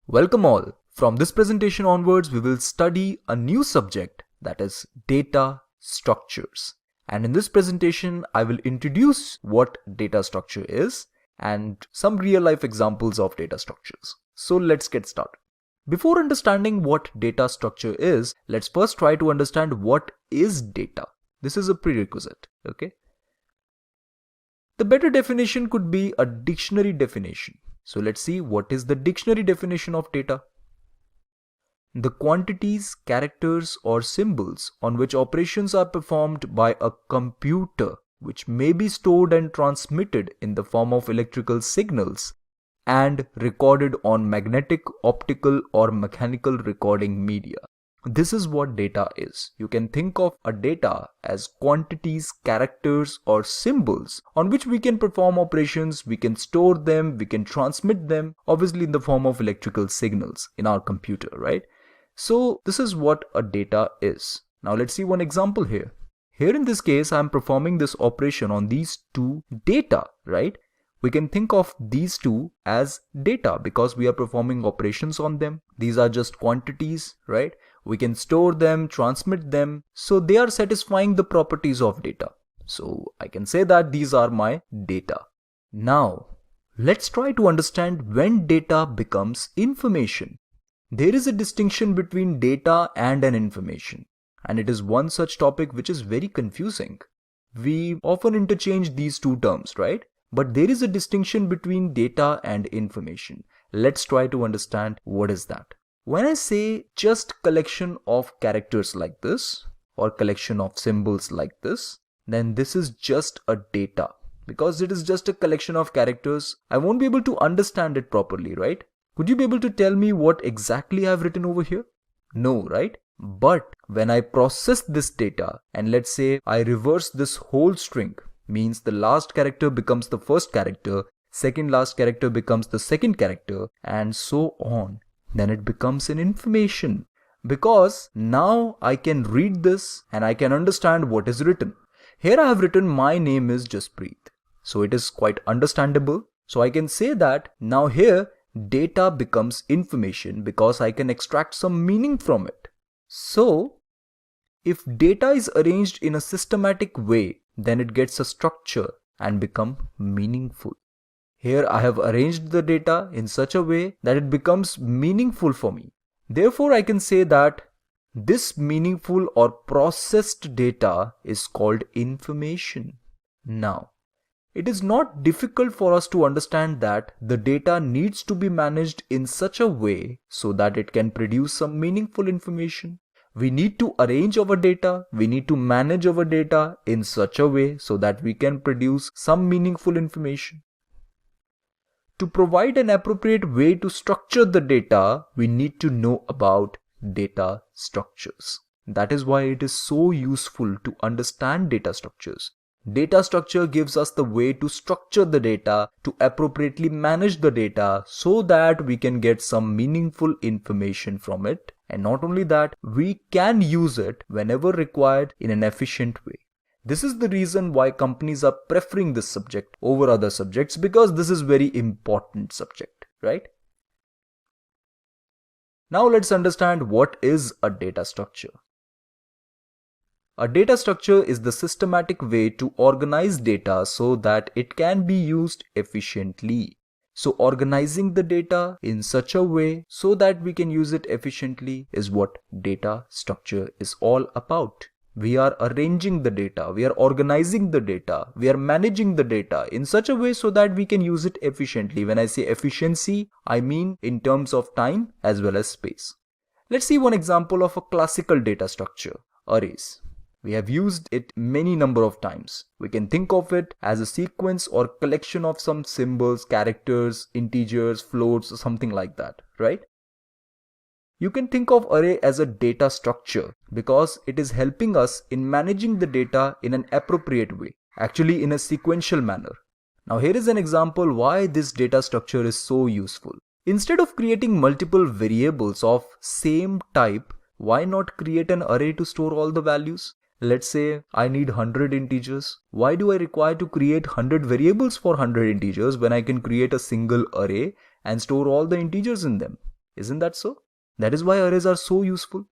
Welcome all. From this presentation onwards, we will study a new subject, that is data structures. And in this presentation, I will introduce what data structure is and some real life examples of data structures. So let's get started. Before understanding what data structure is, let's first try to understand what is data. This is a prerequisite, okay? The better definition could be a dictionary definition. So let's see what is the dictionary definition of data. The quantities, characters or symbols on which operations are performed by a computer, which may be stored and transmitted in the form of electrical signals and recorded on magnetic, optical or mechanical recording media. This is what data is. You can think of a data as quantities, characters or symbols on which we can perform operations, we can store them, we can transmit them, obviously in the form of electrical signals in our computer, right? So this is what a data is. Now let's see one example here. Here in this case, I'm performing this operation on these two data, right? We can think of these two as data because we are performing operations on them. These are just quantities, right? We can store them, transmit them. So they are satisfying the properties of data. So I can say that these are my data. Now, let's try to understand when data becomes information. There is a distinction between data and an information. And it is one such topic which is very confusing. We often interchange these two terms, right? But there is a distinction between data and information. Let's try to understand what is that. When I say just collection of characters like this or collection of symbols like this, then this is just a data. Because it is just a collection of characters, I won't be able to understand it properly, right? Could you be able to tell me what exactly I've written over here? No, right? But when I process this data and let's say I reverse this whole string, means the last character becomes the first character, second last character becomes the second character, and so on. Then it becomes an information. Because now I can read this and I can understand what is written. Here I have written my name is Jaspreet. So it is quite understandable. So I can say that now here data becomes information because I can extract some meaning from it. So if data is arranged in a systematic way, then it gets a structure and become meaningful. Here I have arranged the data in such a way that it becomes meaningful for me. Therefore, I can say that this meaningful or processed data is called information. Now, it is not difficult for us to understand that the data needs to be managed in such a way so that it can produce some meaningful information. We need to arrange our data, we need to manage our data in such a way so that we can produce some meaningful information. To provide an appropriate way to structure the data, we need to know about data structures. That is why it is so useful to understand data structures. Data structure gives us the way to structure the data, to appropriately manage the data so that we can get some meaningful information from it. And not only that, we can use it whenever required in an efficient way. This is the reason why companies are preferring this subject over other subjects because this is very important subject, right? Now let's understand what is a data structure. A data structure is the systematic way to organize data so that it can be used efficiently. So organizing the data in such a way so that we can use it efficiently is what data structure is all about. We are arranging the data, we are organizing the data, we are managing the data in such a way so that we can use it efficiently. When I say efficiency, I mean in terms of time as well as space. Let's see one example of a classical data structure, arrays. We have used it many number of times. We can think of it as a sequence or collection of some symbols, characters, integers, floats, or something like that, right? You can think of array as a data structure because it is helping us in managing the data in an appropriate way, actually in a sequential manner. Now here is an example why this data structure is so useful. Instead of creating multiple variables of same type, why not create an array to store all the values? Let's say I need 100 integers. Why do I require to create 100 variables for 100 integers when I can create a single array and store all the integers in them? Isn't that so? That is why arrays are so useful.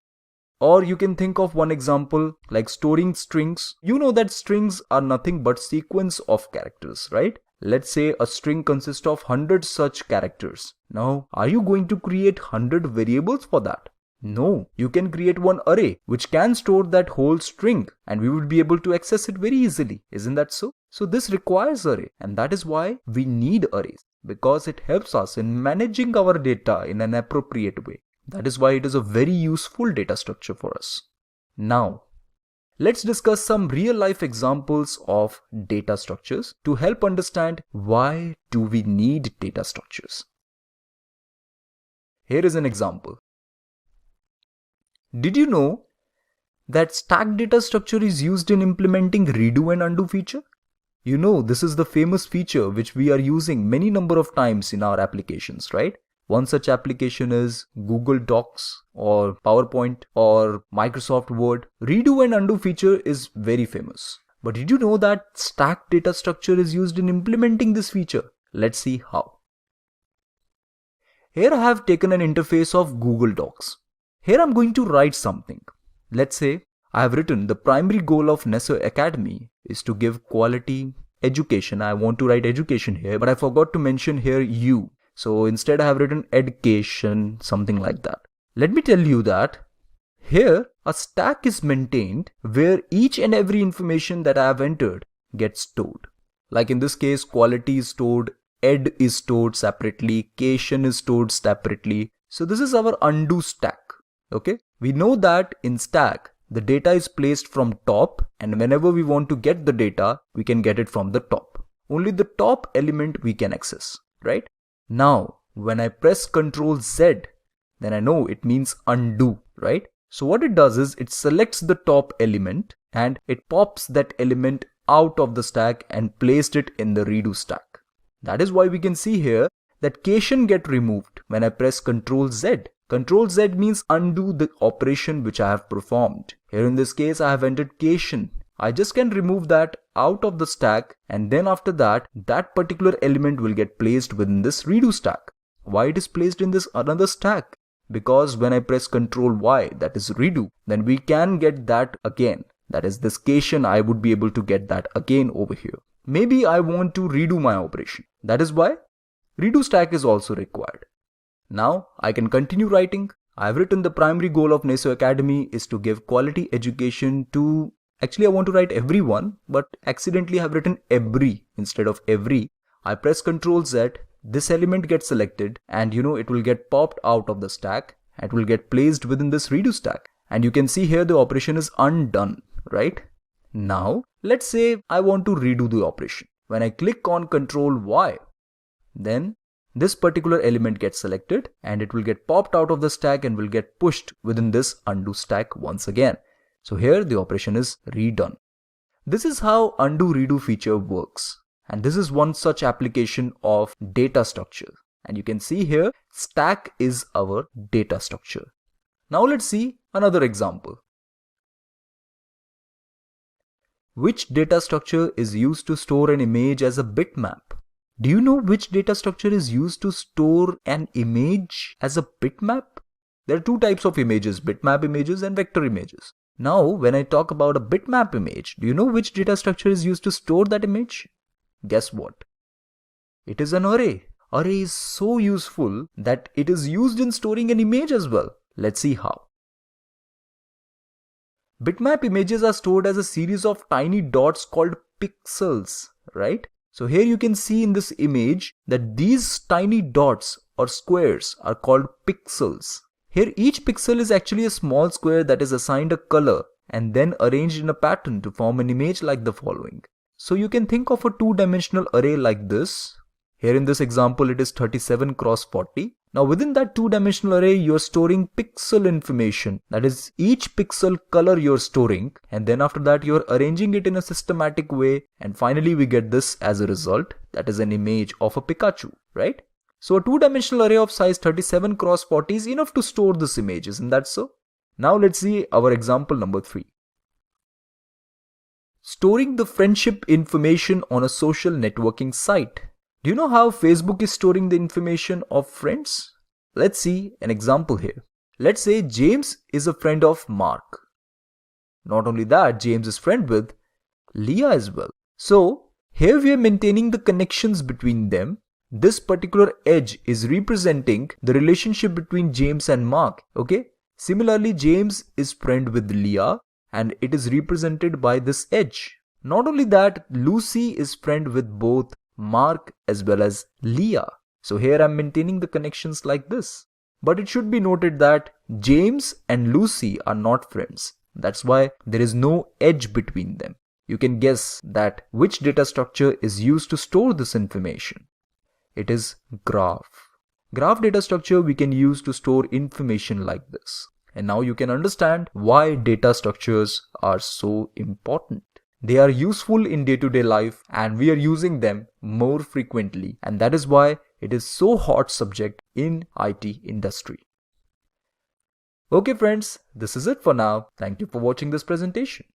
Or you can think of one example like storing strings. You know that strings are nothing but sequence of characters, right? Let's say a string consists of 100 such characters. Now, are you going to create 100 variables for that? No, you can create one array which can store that whole string and we would be able to access it very easily. Isn't that so? So this requires array, and that is why we need arrays, because it helps us in managing our data in an appropriate way. That is why it is a very useful data structure for us. Now, let's discuss some real life examples of data structures to help understand why do we need data structures. Here is an example. Did you know that stack data structure is used in implementing redo and undo feature? You know, this is the famous feature which we are using many number of times in our applications, right? One such application is Google Docs or PowerPoint or Microsoft Word. Redo and undo feature is very famous. But did you know that stack data structure is used in implementing this feature? Let's see how. Here I have taken an interface of Google Docs. Here I'm going to write something. Let's say I have written the primary goal of Nesser Academy is to give quality education. I want to write education here, but I forgot to mention here you. So instead I have written education, something like that. Let me tell you that here a stack is maintained where each and every information that I have entered gets stored. Like in this case, quality is stored, ed is stored separately, cation is stored separately. So this is our undo stack. Okay, we know that in stack the data is placed from top, and whenever we want to get the data, we can get it from the top. Only the top element we can access, right? Now, when I press Ctrl Z, then I know it means undo, right? So what it does is it selects the top element and it pops that element out of the stack and placed it in the redo stack. That is why we can see here that cation get removed when I press Ctrl Z. Ctrl Z means undo the operation which I have performed. Here in this case I have entered cation. I just can remove that out of the stack, and then after that, that particular element will get placed within this redo stack. Why it is placed in this another stack? Because when I press Ctrl Y, that is redo, then we can get that again. That is this cation, I would be able to get that again over here. Maybe I want to redo my operation. That is why redo stack is also required. Now I can continue writing. I have written the primary goal of Nesser Academy is to give quality education to... Actually, I want to write everyone, but accidentally I have written every instead of every. I press Ctrl Z, this element gets selected, and it will get popped out of the stack. It will get placed within this redo stack. And you can see here the operation is undone, right? Now, let's say I want to redo the operation. When I click on Ctrl Y, then this particular element gets selected and it will get popped out of the stack and will get pushed within this undo stack once again. So here the operation is redone. This is how undo redo feature works. And this is one such application of data structure. And you can see here stack is our data structure. Now let's see another example. Which data structure is used to store an image as a bitmap? Do you know which data structure is used to store an image as a bitmap? There are two types of images, bitmap images and vector images. Now, when I talk about a bitmap image, do you know which data structure is used to store that image? Guess what? It is an array. Array is so useful that it is used in storing an image as well. Let's see how. Bitmap images are stored as a series of tiny dots called pixels, right? So here you can see in this image that these tiny dots or squares are called pixels. Here each pixel is actually a small square that is assigned a color and then arranged in a pattern to form an image like the following. So you can think of a two-dimensional array like this. Here in this example it is 37 cross 40. Now within that two-dimensional array you are storing pixel information. That is each pixel color you are storing, and then after that you are arranging it in a systematic way, and finally we get this as a result, that is an image of a Pikachu, right? So a two-dimensional array of size 37 cross 40 is enough to store this image, isn't that so? Now let's see our example number 3. Storing the friendship information on a social networking site. Do you know how Facebook is storing the information of friends? Let's see an example here. Let's say James is a friend of Mark. Not only that, James is friend with Leah as well. So here we are maintaining the connections between them. This particular edge is representing the relationship between James and Mark. Okay. Similarly, James is friend with Leah and it is represented by this edge. Not only that, Lucy is friend with both Mark as well as Leah. So here I'm maintaining the connections like this. But it should be noted that James and Lucy are not friends. That's why there is no edge between them. You can guess that which data structure is used to store this information. It is graph. Graph data structure we can use to store information like this. And now you can understand why data structures are so important. They are useful in day-to-day life and we are using them more frequently, and that is why it is so hot subject in IT industry. Okay friends, this is it for now. Thank you for watching this presentation.